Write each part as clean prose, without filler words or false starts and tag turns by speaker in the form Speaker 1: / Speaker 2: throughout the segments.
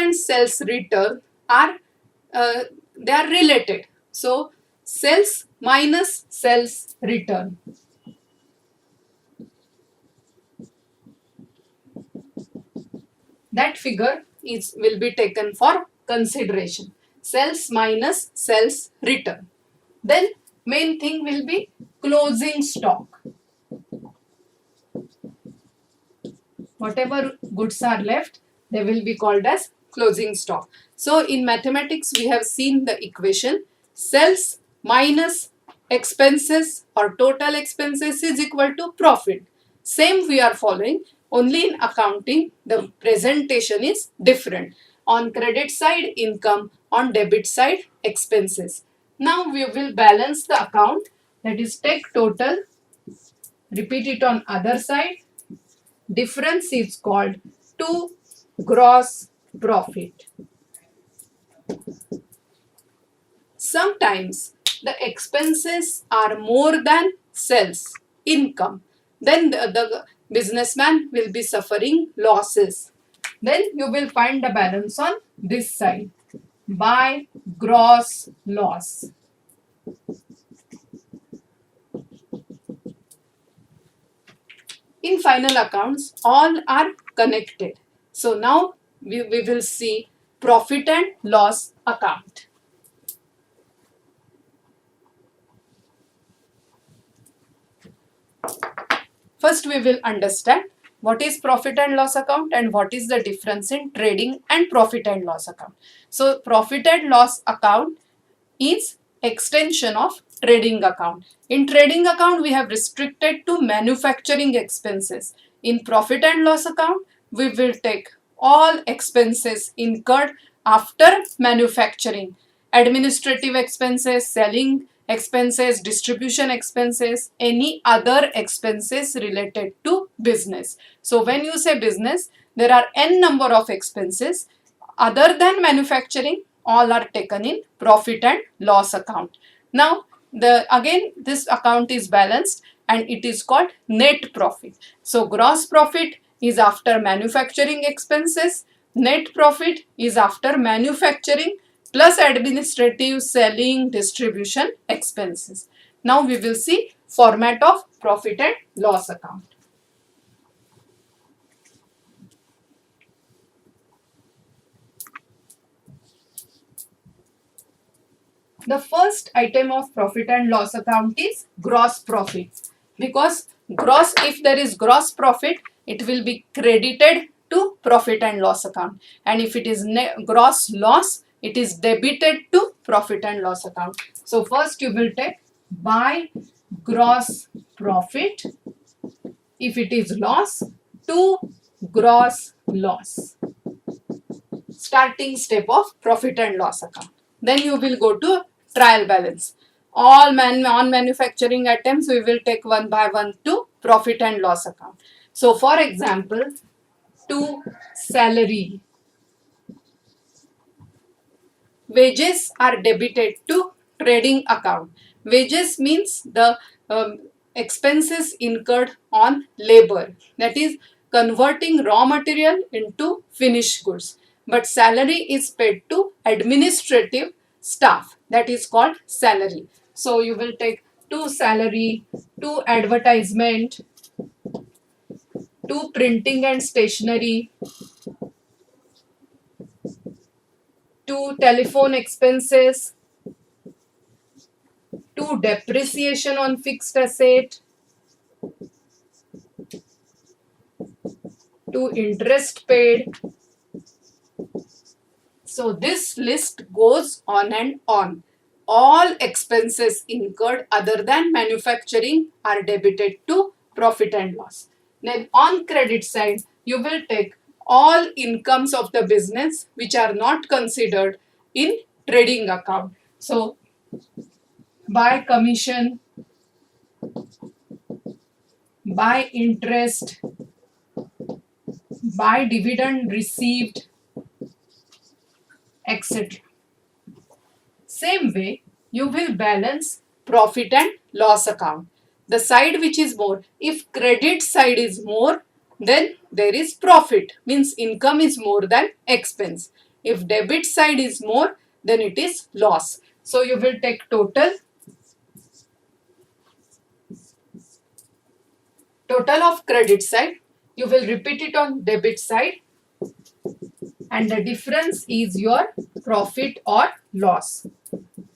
Speaker 1: and sales return are they are related. So sales minus sales return. That figure will be taken for consideration. Sales minus sales return. Then main thing will be closing stock. Whatever goods are left, they will be called as closing stock. So in mathematics, we have seen the equation sales minus expenses or total expenses is equal to profit. Same we are following, only in accounting the presentation is different. On credit side income, on debit side expenses. Now we will balance the account, that is take total, repeat it on other side. Difference is called to gross profit. Sometimes the expenses are more than sales income. Then the businessman will be suffering losses. Then you will find the balance on this side by gross loss. In final accounts, all are connected. So now we will see profit and loss account. First, we will understand what is profit and loss account and what is the difference in trading and profit and loss account. So, profit and loss account is extension of trading account. In trading account, we have restricted to manufacturing expenses. In profit and loss account, we will take all expenses incurred after manufacturing, administrative expenses, selling expenses, distribution expenses, any other expenses related to business. So when you say business, there are n number of expenses other than manufacturing, all are taken in profit and loss account. Now again this account is balanced and it is called net profit. So gross profit is after manufacturing expenses, net profit is after manufacturing plus administrative, selling, distribution expenses. Now we will see format of profit and loss account. The first item of profit and loss account is gross profit, because if there is gross profit, it will be credited to profit and loss account, and if it is gross loss, it is debited to profit and loss account. So first you will take by gross profit, if it is loss, to gross loss. Starting step of profit and loss account. Then you will go to trial balance. All non-manufacturing items we will take one by one to profit and loss account. So for example, to salary, wages are debited to trading account. Wages means the expenses incurred on labor, that is converting raw material into finished goods. But salary is paid to administrative staff, that is called salary. So you will take to salary, to advertisement, to printing and stationery, to telephone expenses, to depreciation on fixed asset, to interest paid. So this list goes on and on. All expenses incurred other than manufacturing are debited to profit and loss. Then on credit side, you will take all incomes of the business which are not considered in trading account. So by commission, by interest, by dividend received, etc. Same way, you will balance profit and loss account. The side which is more, if credit side is more, then there is profit, means income is more than expense. If debit side is more, then it is loss. So you will take total of credit side. You will repeat it on debit side, and the difference is your profit or loss.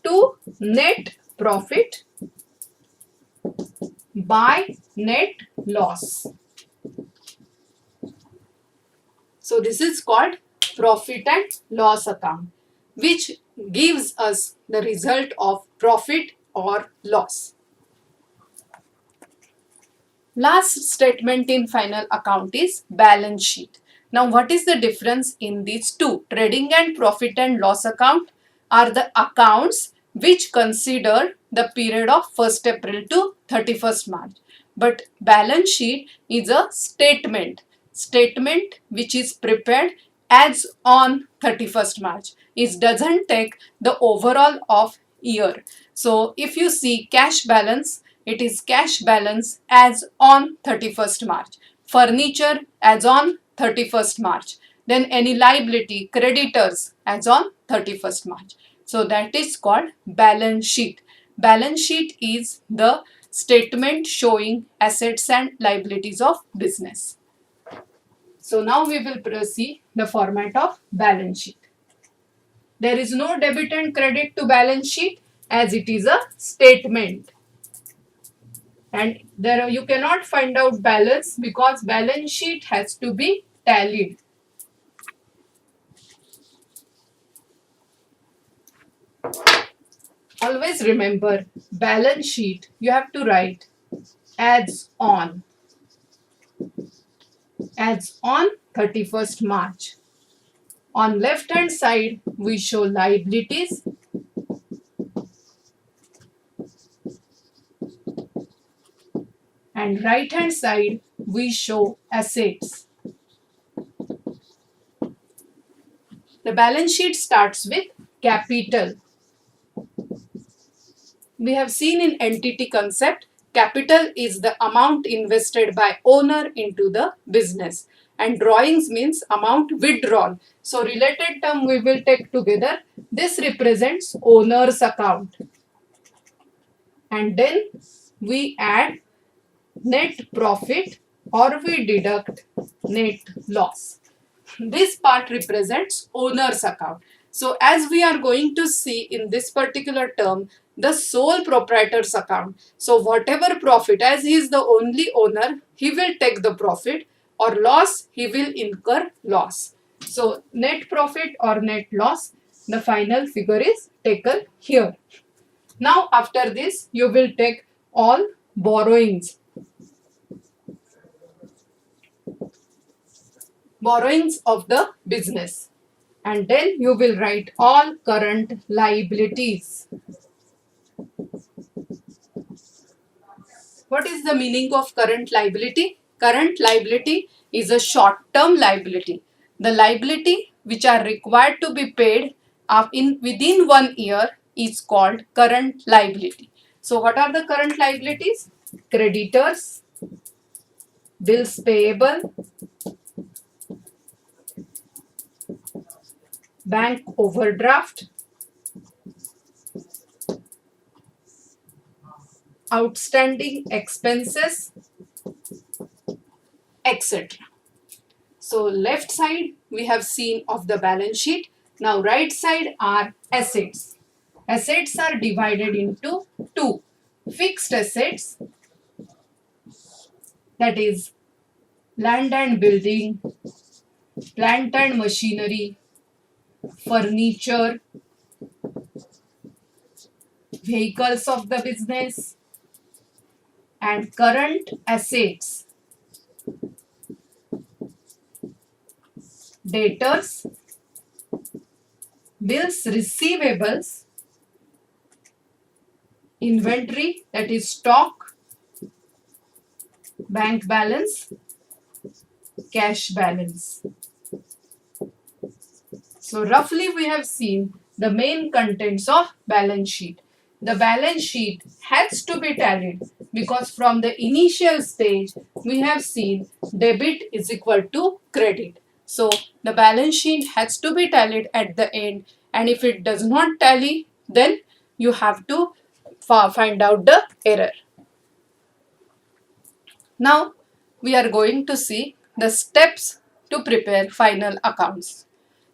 Speaker 1: To net profit by net loss. So this is called profit and loss account, which gives us the result of profit or loss. Last statement in final account is balance sheet. Now what is the difference in these two? Trading and profit and loss account are the accounts which consider the period of 1st April to 31st March. But balance sheet is a statement which is prepared as on 31st March. It doesn't take the overall of year. So if you see cash balance, it is cash balance as on 31st March. Furniture as on 31st March. Then any liability, creditors as on 31st March. So that is called balance sheet. Balance sheet is the statement showing assets and liabilities of business. So now we will see the format of balance sheet. There is no debit and credit to balance sheet as it is a statement. And there you cannot find out balance because balance sheet has to be tallied. Always remember, balance sheet you have to write as on 31st March. On left hand side we show liabilities, and right hand side we show assets. The balance sheet starts with capital. We have seen in entity concept, capital is the amount invested by owner into the business, and drawings means amount withdrawn. So related term we will take together. This represents owner's account, and then we add net profit or we deduct net loss. This part represents owner's account. So as we are going to see in this particular term, the sole proprietor's account. So whatever profit, as he is the only owner, he will take the profit, or loss, he will incur loss. So net profit or net loss, the final figure is taken here. Now after this, you will take all borrowings. Borrowings of the business, and then you will write all current liabilities. What is the meaning of current liability? Current liability is a short-term liability. The liability which are required to be paid within 1 year is called current liability. So what are the current liabilities? Creditors, bills payable, bank overdraft, outstanding expenses, etc. So left side we have seen of the balance sheet. Now right side are assets. Assets are divided into two. Fixed assets, that is land and building, plant and machinery, furniture, vehicles of the business, and current assets, debtors, bills receivables, inventory, that is stock, bank balance, cash balance. So roughly we have seen the main contents of balance sheet. The balance sheet has to be tallied because from the initial stage we have seen debit is equal to credit. So the balance sheet has to be tallied at the end, and if it does not tally, then you have to find out the error. Now we are going to see the steps to prepare final accounts.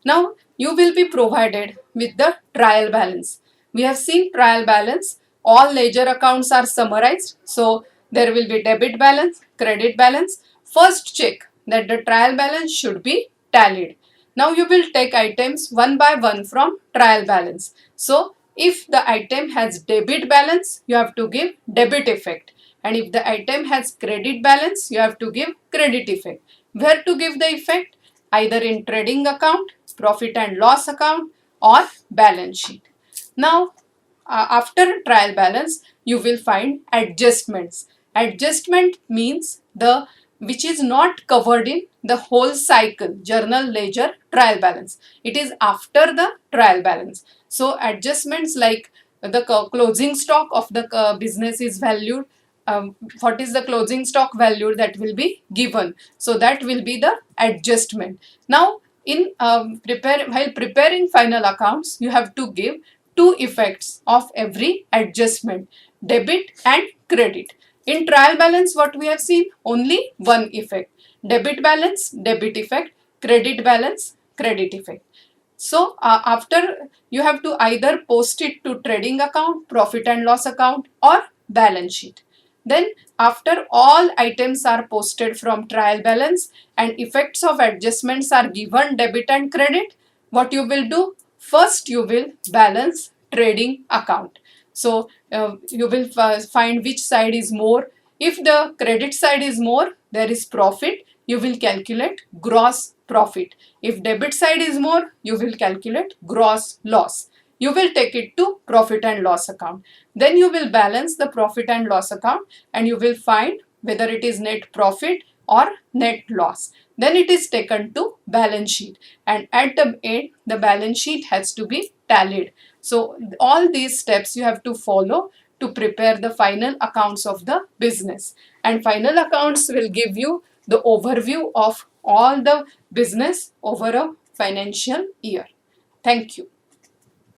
Speaker 1: Now you will be provided with the trial balance. We have seen trial balance. All ledger accounts are summarized. So there will be debit balance, credit balance. First check that the trial balance should be tallied. Now you will take items one by one from trial balance. So if the item has debit balance, you have to give debit effect. And if the item has credit balance, you have to give credit effect. Where to give the effect? Either in trading account, profit and loss account, or balance sheet. Now, after trial balance, you will find adjustments. Adjustment means the which is not covered in the whole cycle, journal, ledger, trial balance. It is after the trial balance. So adjustments like the closing stock of the business is valued. What is the closing stock value that will be given? So that will be the adjustment. Now, in while preparing final accounts, you have to give two effects of every adjustment: debit and credit. In trial balance, what we have seen? Only one effect: debit balance, debit effect; credit balance, credit effect. So after, you have to either post it to trading account, profit and loss account, or balance sheet. Then after all items are posted from trial balance and effects of adjustments are given debit and credit, what you will do? First you will balance trading account. So you will find which side is more. If the credit side is more, there is profit, you will calculate gross profit. If debit side is more, you will calculate gross loss. You will take it to profit and loss account. Then you will balance the profit and loss account and you will find whether it is net profit or net loss. Then it is taken to balance sheet, and at the end the balance sheet has to be tallied. So all these steps you have to follow to prepare the final accounts of the business, and final accounts will give you the overview of all the business over a financial year. Thank you.